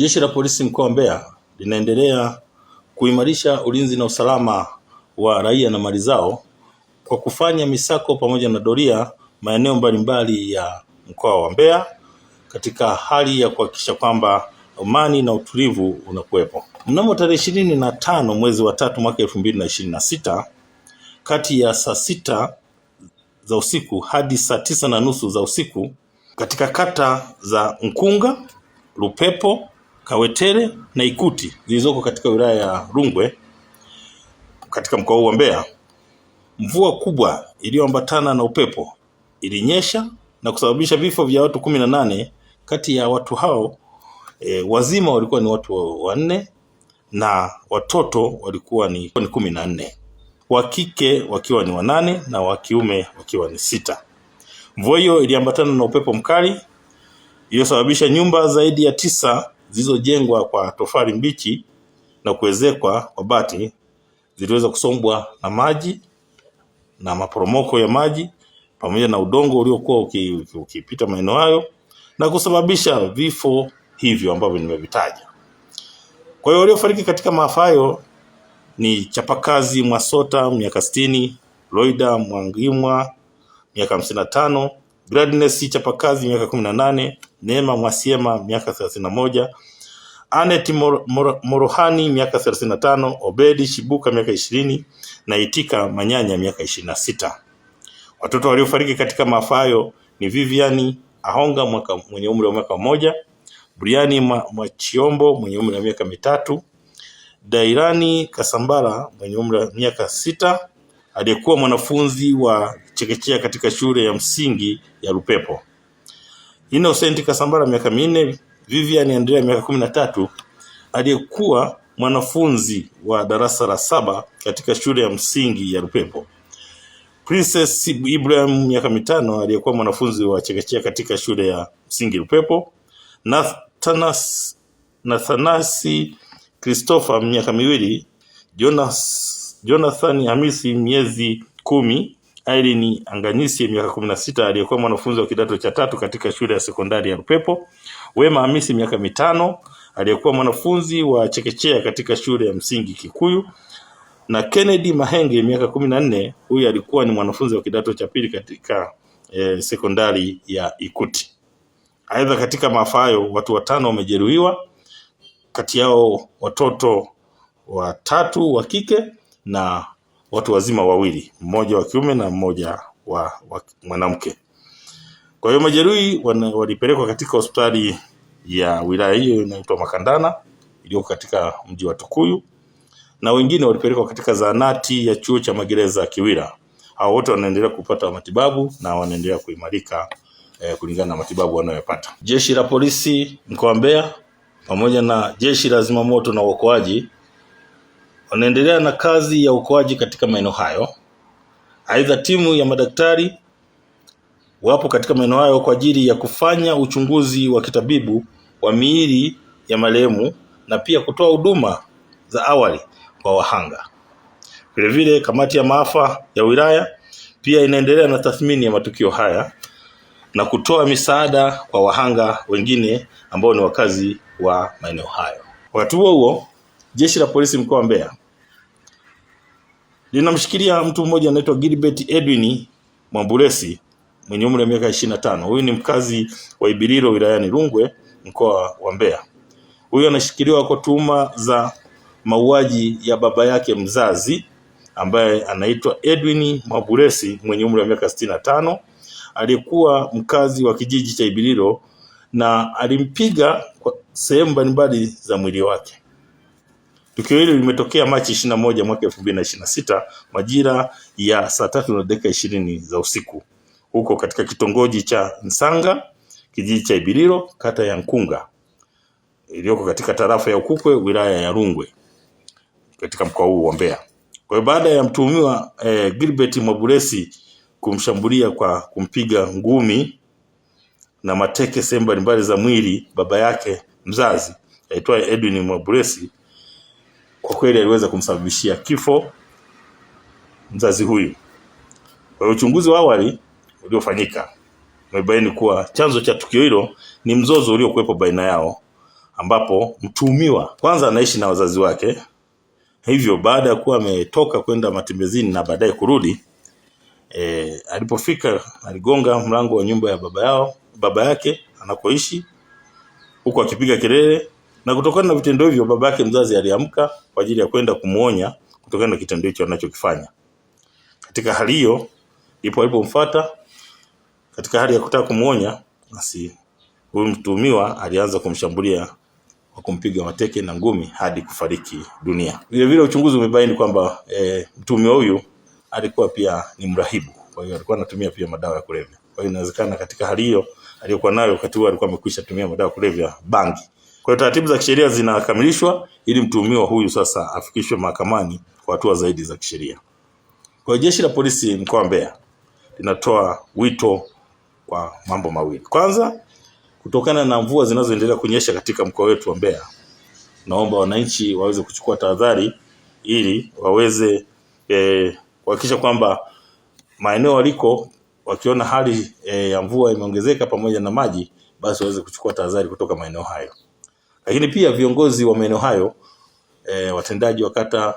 Jeshi la Polisi mkoa wa Mbeya linaendelea kuimarisha ulinzi na usalama wa raia na mali zao kwa kufanya misako pamoja na doria maeneo mbalimbali ya mkoa wa Mbeya katika hali ya kuhakikisha kwamba amani na utulivu unakuwepo. Mnamo tarehe 25 mwezi wa 3 mwaka 2026 kati ya saa 6 za usiku hadi saa 9:30 za usiku katika kata za Nkunga, Lupepo, Kawetere na Ikuti zilizoko katika wilaya ya Rungwe katika mkoa wa Mbeya, mvua kubwa iliyoambatana na upepo ilinyesha na kusababisha vifo vya watu 18. Kati ya watu hao wazima walikuwa ni watu 4 na watoto walikuwa ni 14, wa kike wakiwa ni 8 na wa kiume wakiwa ni 6. Mvua hiyo iliambatana na upepo mkali iliyosababisha nyumba zaidi ya 9 zilizojengwa kwa tofali mbichi na kuezekwa kwa bati ziliweza kusombwa na maji na maporomoko ya maji pamoja na udongo uliokuwa ukipita maeneo hayo na kusababisha vifo hivyo ambavyo nimevitaja. Kwa hiyo waliofariki katika maafa hayo ni Chapakazi Mwasota miaka 60, Loida Mwangimwa miaka 55, Gladness Chapakazi miaka 18, Neema Mwasiema miaka 31, Anet Morohani miaka 35, Obedi Shibuka miaka 20 na Itika Manyanya miaka 26. Watoto waliofariki katika maafa hayo ni Viviani Ahonga mwenye umri wa mwaka 1, Briani Mwachiombo mwenye umri wa miaka 3, Dairani Kasambara mwenye umri wa miaka 6 aliyekuwa mwanafunzi wa chekechea katika shule ya msingi ya Lupepo, Innocent Kasambara miaka 4, Vivian Andrea miaka 13 aliyekuwa mwanafunzi wa darasa la 7 katika shule ya msingi ya Lupepo, Princess Ibrahim miaka 5 aliyekuwa mwanafunzi wa chekechea katika shule ya msingi Lupepo, Nathanasi Christopher miaka 2, Jonathan Hamisi miezi 10, Irene Anganyisi miaka 16 aliyekuwa mwanafunzi wa kidato cha 3 katika shule ya sekondari ya Lupepo, Wema Hamisi miaka 5 aliyekuwa mwanafunzi wa chekechea katika shule ya msingi Kikuyu, na Kennedy Mahenge miaka 14, huyu alikuwa ni mwanafunzi wa kidato cha 2 katika sekondari ya Ikuti. Aidha, katika maafa hayo watu 5 wamejeruhiwa, kati yao watoto 3 wa kike na watu wazima 2, mmoja wa kiume na mmoja wa mwanamke. Kwa hiyo majeruhi walipelekwa katika hospitali ya wilaya hiyo inaitwa Makandana iliyoko katika mji wa Tukuyu, na wengine walipelekwa katika zahanati ya chuo cha magereza Kiwira. Hao wote wanaendelea kupata matibabu na wanaendelea kuimarika kulingana na matibabu wanayopata. Jeshi la Polisi mkoa wa Mbeya pamoja na jeshi la zimamoto na uokoaji wanaendelea na kazi ya uokoaji katika maeneo hayo. Aidha, timu ya madaktari wapo katika maeneo hayo kwa ajili ya kufanya uchunguzi wa kitabibu wa miili ya marehemu na pia kutoa huduma za awali kwa wahanga. Vile vile kamati ya maafa ya wilaya pia inaendelea na tathmini ya matukio haya na kutoa misaada kwa wahanga wengine ambao ni wakazi wa maeneo hayo. Wakati huo jeshi la polisi mkoa wa Mbeya linamshikilia mtu mmoja anaitwa Gilbert Edwin Mwamburesi mwenye umri wa miaka 25. Huyu ni mkazi wa Ibililo wilayani Rungwe mkoa wa Mbeya. Huyu anashikiliwa kwa tuhuma za mauaji ya baba yake mzazi ambaye anaitwa Edwin Mwamburesi mwenye umri wa miaka 65, aliyekuwa mkazi wa kijiji cha Ibililo na alimpiga kwa sehemu mbalimbali za mwili wake. Tukio hili limetokea Machi 21 mwaka 2026 majira ya saa 3:20 za usiku huko katika kitongoji cha Nsanga, kijiji cha Ibililo, kata ya Nkunga iliyoko katika tarafa ya Ukukwe, wilaya ya Rungwe katika mkoa huu wa Mbeya. Kwa hiyo baada ya mtuhumiwa Gilbert Mwamburesi kumshambulia kwa kumpiga ngumi na mateke sehemu mbalimbali za mwili baba yake mzazi aitwa Edwin Mwamburesi, kwa kweli aliweza kumsababishia kifo mzazi huyu. Kwa uchunguzi wa awali uliofanyika umebaini kuwa chanzo cha tukio hilo ni mzozo uliokuwepo baina yao ambapo mtuhumiwa kwanza anaishi na wazazi wake. Hivyo baada ya kuwa ametoka kwenda matembezini na baadaye kurudi, alipofika aligonga mlango wa nyumba ya baba yake anakoishi, huku akipiga kelele, na kutokana na vitendo hivyo baba yake mzazi aliamka kwa ajili ya kwenda kumuonya kutokana na kitendo hicho anachokifanya. Katika hali hiyo ndipo alipomfuata katika hali ya kutaka kumuonya, basi huyu mtuhumiwa alianza kumshambulia kwa kumpiga mateke na ngumi hadi kufariki dunia. Vile vile uchunguzi umebaini kwamba mtuhumiwa huyu alikuwa pia ni mrahibu, kwa hiyo alikuwa anatumia pia madawa ya kulevya. Kwa hiyo inawezekana katika hali hiyo aliyokuwa nayo wakati huo alikuwa amekwisha tumia madawa ya kulevya, bangi. Kwa hiyo taratibu za kisheria zinakamilishwa ili mtuhumiwa huyu sasa afikishwe mahakamani kwa hatua zaidi za kisheria. Kwa hiyo Jeshi la Polisi mkoa wa Mbeya linatoa wito kwa mambo mawili. Kwanza, kutokana na mvua zinazoendelea kunyesha katika mkoa wetu wa Mbeya, naomba wananchi waweze kuchukua tahadhari ili waweze kuhakikisha kwamba maeneo waliko wakiona hali ya mvua imeongezeka pamoja na maji, basi waweze kuchukua tahadhari kutoka maeneo hayo. Lakini pia viongozi wa maeneo hayo, watendaji wa kata,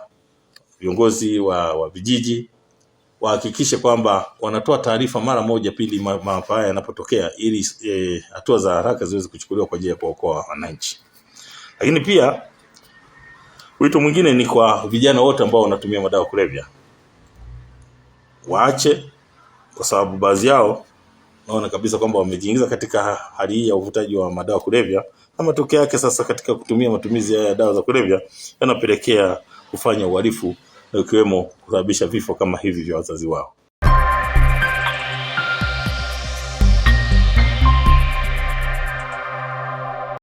viongozi wa vijiji, wahakikishe kwamba wanatoa taarifa mara moja pili maafa haya yanapotokea, ili hatua za haraka ziweze kuchukuliwa kwa ajili ya kuokoa wananchi. Lakini pia wito mwingine ni kwa vijana wote ambao wanatumia madawa ya kulevya, waache, kwa sababu baadhi yao naona kabisa kwamba wamejiingiza katika hali hii ya uvutaji wa madawa ya kulevya, na matokeo yake sasa katika kutumia matumizi ya dawa za kulevya yanapelekea kufanya uhalifu, ikiwemo kusababisha vifo kama hivi vya wazazi wao.